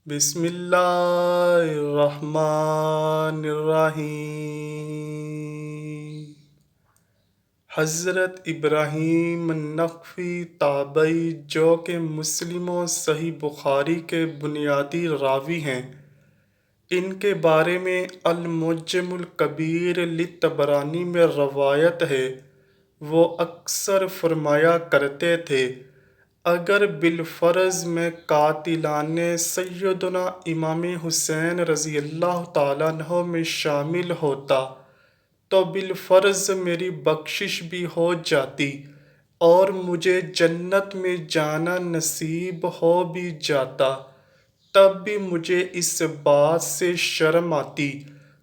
بسم اللہ الرحمن الرحیم۔ حضرت ابراہیم النخعی تابعی جو کہ مسلم و صحیح بخاری کے بنیادی راوی ہیں، ان کے بارے میں المعجم الکبیر للطبرانی میں روایت ہے، وہ اکثر فرمایا کرتے تھے اگر بالفرض میں قاتلان سیدنا امام حسین رضی اللہ تعالیٰ عنہ میں شامل ہوتا تو بالفرض میری بخشش بھی ہو جاتی اور مجھے جنت میں جانا نصیب ہو بھی جاتا، تب بھی مجھے اس بات سے شرم آتی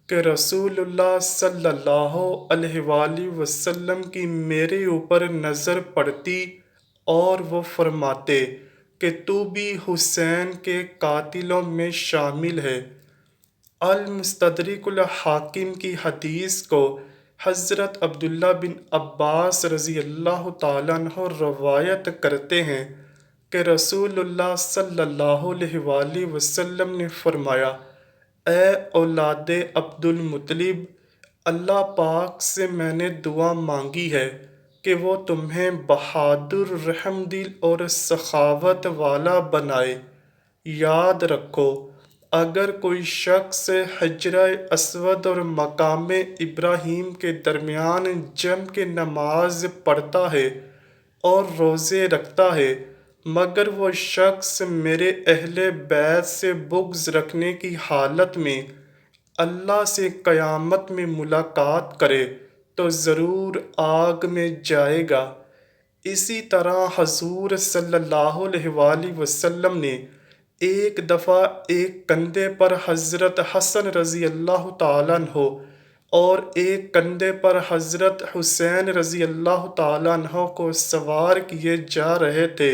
کہ رسول اللہ صلی اللہ علیہ وآلہ وسلم کی میرے اوپر نظر پڑتی اور وہ فرماتے کہ تو بھی حسین کے قاتلوں میں شامل ہے۔ المستدرک الحاکم کی حدیث کو حضرت عبداللہ بن عباس رضی اللہ تعالیٰ عنہ روایت کرتے ہیں کہ رسول اللہ صلی اللہ علیہ وآلہ وسلم نے فرمایا، اے اولاد عبد المطلب، اللہ پاک سے میں نے دعا مانگی ہے کہ وہ تمہیں بہادر، رحم دل اور سخاوت والا بنائے۔ یاد رکھو، اگر کوئی شخص حجرہ اسود اور مقام ابراہیم کے درمیان جم کے نماز پڑھتا ہے اور روزے رکھتا ہے، مگر وہ شخص میرے اہل بیت سے بغض رکھنے کی حالت میں اللہ سے قیامت میں ملاقات کرے تو ضرور آگ میں جائے گا۔ اسی طرح حضور صلی اللہ علیہ وآلہ وسلم نے ایک دفعہ ایک کندھے پر حضرت حسن رضی اللہ تعالیٰ عنہ اور ایک کندھے پر حضرت حسین رضی اللہ تعالیٰ عنہ کو سوار کیے جا رہے تھے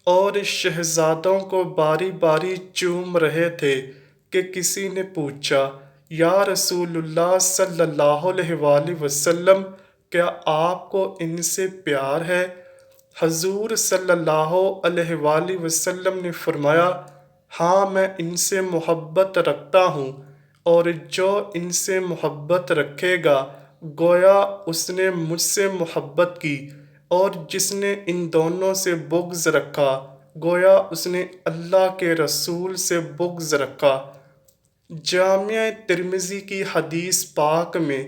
اور شہزادوں کو باری باری چوم رہے تھے کہ کسی نے پوچھا، یا رسول اللہ صلی اللہ علیہ وآلہ وسلم، کیا آپ کو ان سے پیار ہے؟ حضور صلی اللہ علیہ وآلہ وسلم نے فرمایا، ہاں، میں ان سے محبت رکھتا ہوں، اور جو ان سے محبت رکھے گا گویا اس نے مجھ سے محبت کی، اور جس نے ان دونوں سے بغض رکھا گویا اس نے اللہ کے رسول سے بغض رکھا۔ جامع ترمذی کی حدیث پاک میں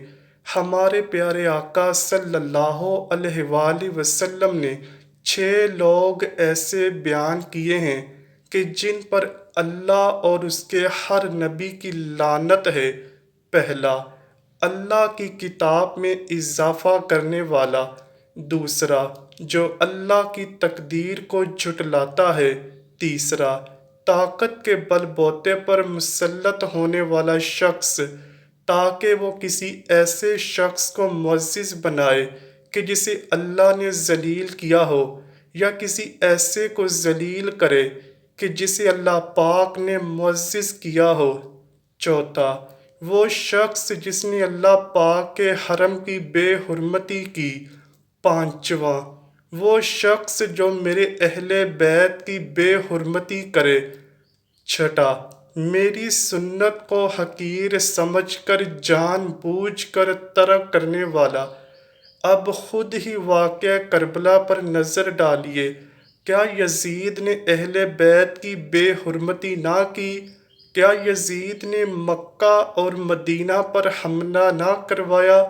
ہمارے پیارے آقا صلی اللہ علیہ وآلہ وسلم نے 6 لوگ ایسے بیان کیے ہیں کہ جن پر اللہ اور اس کے ہر نبی کی لعنت ہے۔ پہلا، اللہ کی کتاب میں اضافہ کرنے والا۔ دوسرا، جو اللہ کی تقدیر کو جھٹلاتا ہے۔ تیسرا، طاقت کے بل بوتے پر مسلط ہونے والا شخص تاکہ وہ کسی ایسے شخص کو معزز بنائے کہ جسے اللہ نے ذلیل کیا ہو، یا کسی ایسے کو ذلیل کرے کہ جسے اللہ پاک نے معزز کیا ہو۔ چوتھا، وہ شخص جس نے اللہ پاک کے حرم کی بے حرمتی کی۔ پانچواں، وہ شخص جو میرے اہل بیت کی بے حرمتی کرے۔ چھٹا، میری سنت کو حقیر سمجھ کر جان بوجھ کر ترک کرنے والا۔ اب خود ہی واقعہ کربلا پر نظر ڈالیے، کیا یزید نے اہل بیت کی بے حرمتی نہ کی؟ کیا یزید نے مکہ اور مدینہ پر حملہ نہ کروایا؟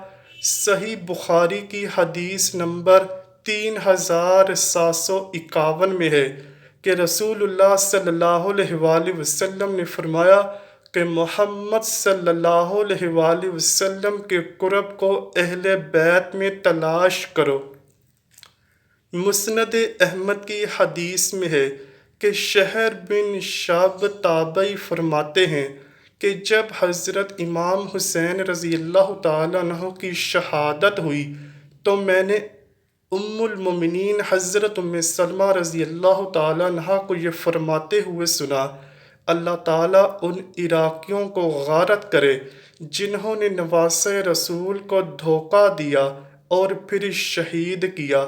صحیح بخاری کی حدیث نمبر 3751 میں ہے کہ رسول اللہ صلی اللہ علیہ وآلہ وسلم نے فرمایا کہ محمد صلی اللہ علیہ وآلہ وسلم کے قرب کو اہل بیت میں تلاش کرو۔ مسند احمد کی حدیث میں ہے کہ شہر بن شعب تابعی فرماتے ہیں کہ جب حضرت امام حسین رضی اللہ تعالیٰ عنہ کی شہادت ہوئی تو میں نے ام المومنین حضرت ام سلمہ رضی اللہ تعالیٰ عنہ کو یہ فرماتے ہوئے سنا، اللہ تعالیٰ ان عراقیوں کو غارت کرے جنہوں نے نواسۂ رسول کو دھوکہ دیا اور پھر شہید کیا۔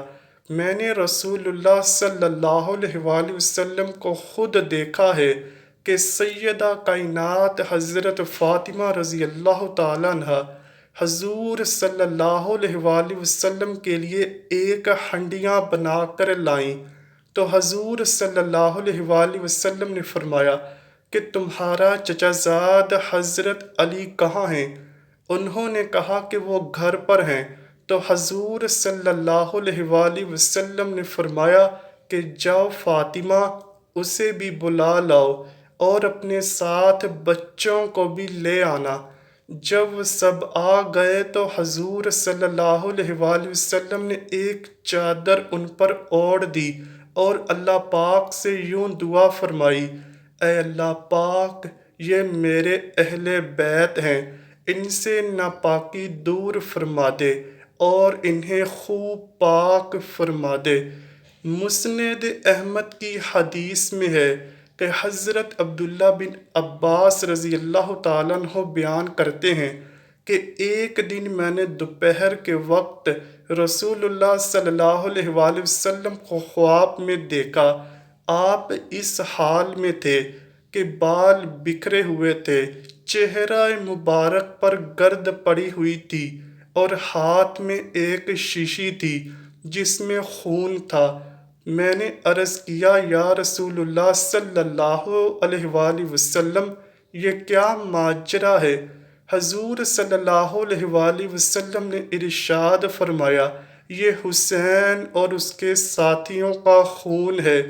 میں نے رسول اللہ صلی اللہ علیہ وآلہ وسلم کو خود دیکھا ہے، کہ سیدہ کائنات حضرت فاطمہ رضی اللہ تعالیٰ عنہ حضور صلی اللہ علیہ وآلہ وسلم کے لیے ایک ہنڈیاں بنا کر لائیں تو حضور صلی اللہ علیہ وآلہ وسلم نے فرمایا کہ تمہارا چچا زاد حضرت علی کہاں ہیں؟ انہوں نے کہا کہ وہ گھر پر ہیں۔ تو حضور صلی اللہ علیہ وآلہ وسلم نے فرمایا کہ جاؤ فاطمہ، اسے بھی بلا لاؤ اور اپنے ساتھ بچوں کو بھی لے آنا۔ جب سب آ گئے تو حضور صلی اللہ علیہ وآلہ وسلم نے ایک چادر ان پر اوڑھ دی اور اللہ پاک سے یوں دعا فرمائی، اے اللہ پاک، یہ میرے اہل بیت ہیں، ان سے ناپاکی دور فرما دے اور انہیں خوب پاک فرما دے۔ مسند احمد کی حدیث میں ہے کہ حضرت عبداللہ بن عباس رضی اللہ تعالیٰ عنہ بیان کرتے ہیں کہ ایک دن میں نے دوپہر کے وقت رسول اللہ صلی اللہ علیہ وآلہ وسلم کو خواب میں دیکھا۔ آپ اس حال میں تھے کہ بال بکھرے ہوئے تھے، چہرہ مبارک پر گرد پڑی ہوئی تھی اور ہاتھ میں ایک شیشی تھی جس میں خون تھا۔ میں نے عرض کیا، یا رسول اللہ صلی اللہ علیہ وآلہ وسلم، یہ کیا ماجرا ہے؟ حضور صلی اللہ علیہ وآلہ وسلم نے ارشاد فرمایا، یہ حسین اور اس کے ساتھیوں کا خون ہے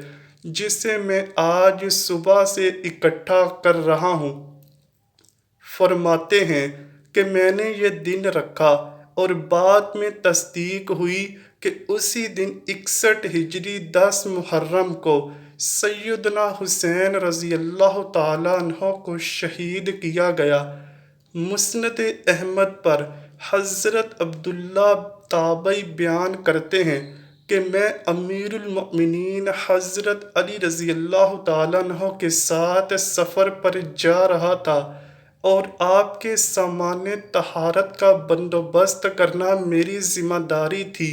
جسے میں آج صبح سے اکٹھا کر رہا ہوں۔ فرماتے ہیں کہ میں نے یہ دن رکھا اور بعد میں تصدیق ہوئی کہ اسی دن 61 ہجری 10 محرم کو سیدنا حسین رضی اللہ تعالیٰ عنہ کو شہید کیا گیا۔ مسند احمد پر حضرت عبداللہ تابعی بیان کرتے ہیں کہ میں امیر المؤمنین حضرت علی رضی اللہ تعالیٰ عنہ کے ساتھ سفر پر جا رہا تھا اور آپ کے سامان طہارت کا بندوبست کرنا میری ذمہ داری تھی۔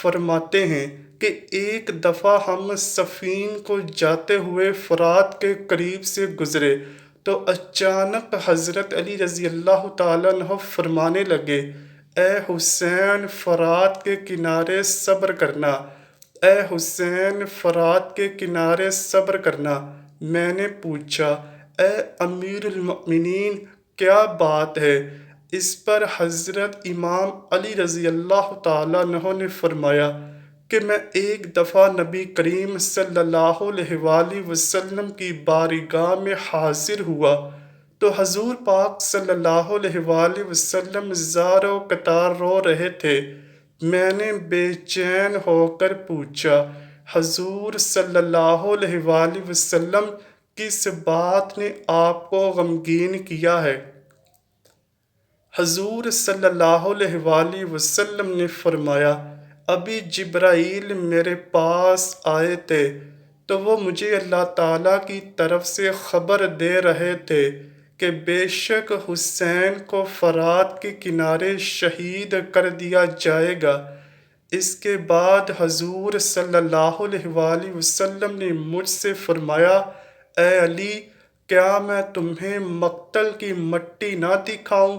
فرماتے ہیں کہ ایک دفعہ ہم صفین کو جاتے ہوئے فرات کے قریب سے گزرے تو اچانک حضرت علی رضی اللہ تعالیٰ عنہ فرمانے لگے، اے حسین، فرات کے کنارے صبر کرنا، اے حسین، فرات کے کنارے صبر کرنا۔ میں نے پوچھا، اے امیر المؤمنین، کیا بات ہے؟ اس پر حضرت امام علی رضی اللہ تعالیٰ عنہ نے فرمایا کہ میں ایک دفعہ نبی کریم صلی اللہ علیہ وآلہ وسلم کی بارگاہ میں حاضر ہوا تو حضور پاک صلی اللہ علیہ وآلہ وسلم زار و قطار رو رہے تھے۔ میں نے بے چین ہو کر پوچھا، حضور صلی اللہ علیہ وآلہ وسلم، کس بات نے آپ کو غمگین کیا ہے؟ حضور صلی اللہ علیہ وآلہ وسلم نے فرمایا، ابھی جبرائیل میرے پاس آئے تھے تو وہ مجھے اللہ تعالیٰ کی طرف سے خبر دے رہے تھے کہ بے شک حسین کو فرات کے کنارے شہید کر دیا جائے گا۔ اس کے بعد حضور صلی اللہ علیہ وآلہ وسلم نے مجھ سے فرمایا، اے علی، کیا میں تمہیں مقتل کی مٹی نہ دکھاؤں؟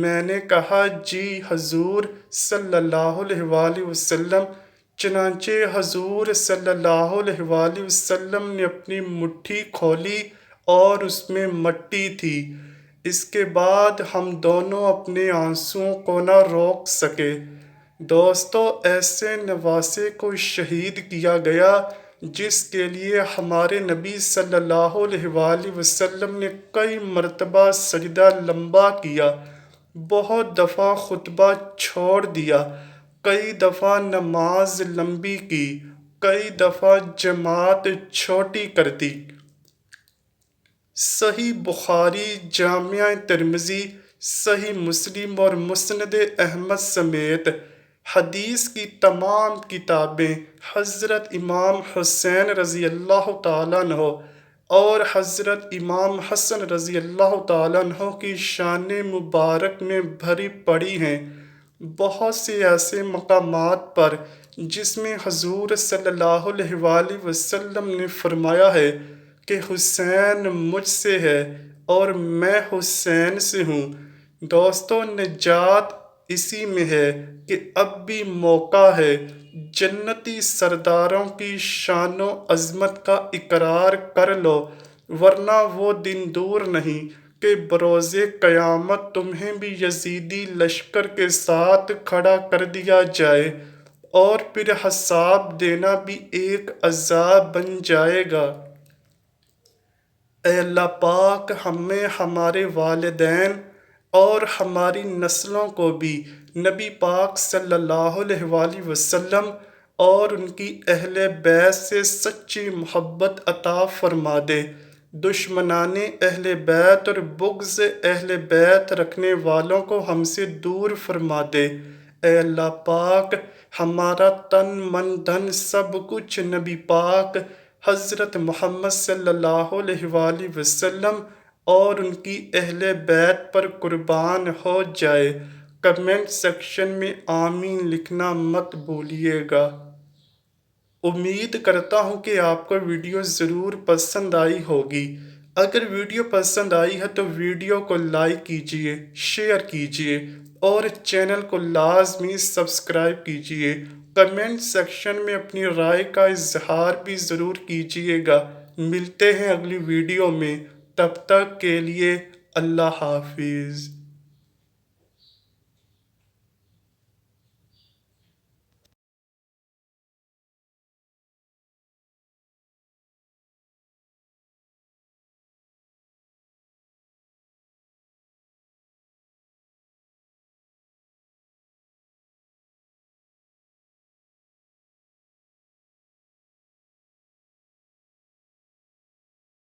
میں نے کہا، جی حضور صلی اللہ علیہ وآلہ وسلم۔ چنانچہ حضور صلی اللہ علیہ وآلہ وسلم نے اپنی مٹھی کھولی اور اس میں مٹی تھی۔ اس کے بعد ہم دونوں اپنے آنسوؤں کو نہ روک سکے۔ دوستو، ایسے نواسے کو شہید کیا گیا جس کے لیے ہمارے نبی صلی اللہ علیہ وآلہ وسلم نے کئی مرتبہ سجدہ لمبا کیا، بہت دفعہ خطبہ چھوڑ دیا، کئی دفعہ نماز لمبی کی، کئی دفعہ جماعت چھوٹی کر دی۔ صحیح بخاری، جامع ترمذی، صحیح مسلم اور مسند احمد سمیت حدیث کی تمام کتابیں حضرت امام حسین رضی اللہ تعالیٰ عنہ اور حضرت امام حسن رضی اللہ تعالیٰ عنہ کی شان مبارک میں بھری پڑی ہیں۔ بہت سے ایسے مقامات پر جس میں حضور صلی اللہ علیہ وآلہ وسلم نے فرمایا ہے کہ حسین مجھ سے ہے اور میں حسین سے ہوں۔ دوستو نجات اسی میں ہے کہ اب بھی موقع ہے، جنتی سرداروں کی شان و عظمت کا اقرار کر لو، ورنہ وہ دن دور نہیں کہ بروز قیامت تمہیں بھی یزیدی لشکر کے ساتھ کھڑا کر دیا جائے اور پھر حساب دینا بھی ایک عذاب بن جائے گا۔ اے اللہ پاک ہمیں، ہمارے والدین اور ہماری نسلوں کو بھی نبی پاک صلی اللہ علیہ وآلہ وسلم اور ان کی اہل بیت سے سچی محبت عطا فرما دے، دشمنان اہل بیت اور بغض اہل بیت رکھنے والوں کو ہم سے دور فرما دے۔ اے اللہ پاک ہمارا تن من دھن سب کچھ نبی پاک حضرت محمد صلی اللہ علیہ وآلہ وسلم اور ان کی اہل بیت پر قربان ہو جائے۔ کمنٹ سیکشن میں آمین لکھنا مت بھولیے گا۔ امید کرتا ہوں کہ آپ کو ویڈیو ضرور پسند آئی ہوگی۔ اگر ویڈیو پسند آئی ہے تو ویڈیو کو لائک کیجئے، شیئر کیجئے اور چینل کو لازمی سبسکرائب کیجئے۔ کمنٹ سیکشن میں اپنی رائے کا اظہار بھی ضرور کیجئے گا۔ ملتے ہیں اگلی ویڈیو میں، تب تک کے لیے اللہ حافظ۔